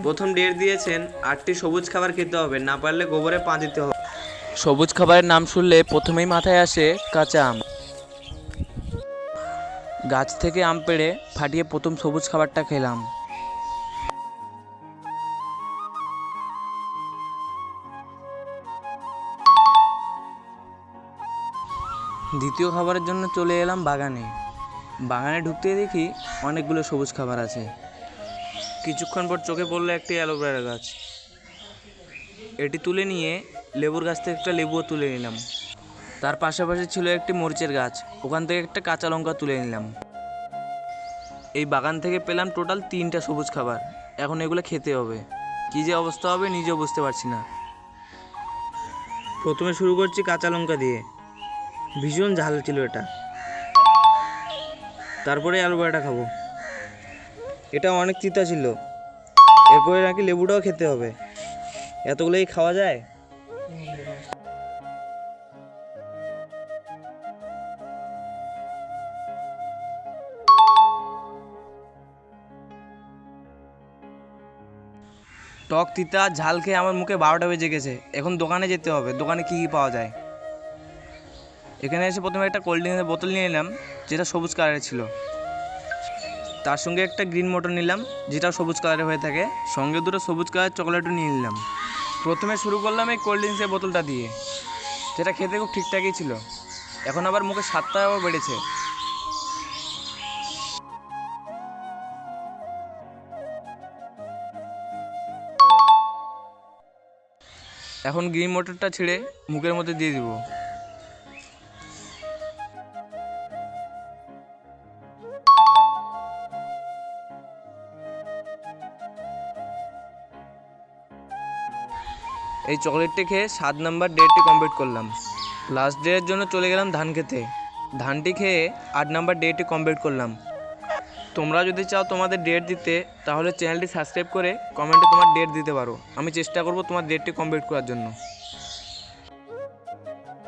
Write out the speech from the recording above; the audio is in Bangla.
প্রথম ডেট দিয়েছেন 8টি সবুজ খাবার খেতে হবে, না পারলে গোবরে পা দিতে হবে। সবুজ খাবারের নাম শুনলে প্রথমেই মাথায় আসে কাঁচা আম। গাছ থেকে আম পেড়ে ফাটিয়ে প্রথম সবুজ খাবারটা খেলাম। দ্বিতীয় খাবারের জন্য চলে এলাম বাগানে। বাগানে ঢুকতে দেখি অনেকগুলো সবুজ খাবার আছে। কিছুক্ষণ পর চোখে পড়লো একটি অ্যালোভেরা গাছ। এটি তুলে নিয়ে লেবুর গাছ থেকে একটা লেবুও তুলে নিলাম। তার পাশাপাশি ছিল একটি মরিচের গাছ, ওখান থেকে একটা কাঁচা লঙ্কা তুলে নিলাম। এই বাগান থেকে পেলাম টোটাল 3টা সবুজ খাবার। এখন এগুলো খেতে হবে, কী যে অবস্থা হবে নিজেও বুঝতে পারছি না। প্রথমে শুরু করছি কাঁচা লঙ্কা দিয়ে, ভীষণ ঝাল ছিল এটা। তারপরে অ্যালোভেরাটা খাবো, এটা অনেক তিতা ছিল। এরপরে নাকি লেবুটাও খেতে হবে, এতগুলোই খাওয়া যায়? টক তিতা ঝাল খেয়ে আমার মুখে 12টা বেজে গেছে। এখন দোকানে যেতে হবে, দোকানে কী কী পাওয়া যায়। এখানে এসে প্রথমে একটা কোল্ড ড্রিঙ্কসের বোতল নিয়ে নিলাম, যেটা সবুজ কালারের ছিল। তার সঙ্গে একটা গ্রিন মটর নিলাম, যেটা সবুজ কালারের হয়ে থাকে। সঙ্গে 2টো সবুজ কালারের চকলেটও নিয়ে নিলাম। প্রথমে শুরু করলাম এই কোল্ড ড্রিঙ্কসের বোতলটা দিয়ে, যেটা খেতে খুব ঠিকঠাকই ছিল। এখন আবার মুখে স্বাদটাও বেড়েছে। এখন গ্রিন মটরটা ছেড়ে মুখের মধ্যে দিয়ে দিব। এই চকলেটটি খেয়ে 7 নম্বর ডেটটি কমপ্লিট করলাম। লাস্ট ডের জন্য চলে গেলাম ধান খেতে। ধানটি খেয়ে 8 নম্বর ডেটটি কমপ্লিট করলাম। তোমরা যদি চাও তোমাদের ডেট দিতে, তাহলে চ্যানেলটি সাবস্ক্রাইব করে কমেন্টে তোমার ডেট দিতে পারো। আমি চেষ্টা করব তোমার ডেটটি কমপ্লিট করার জন্য।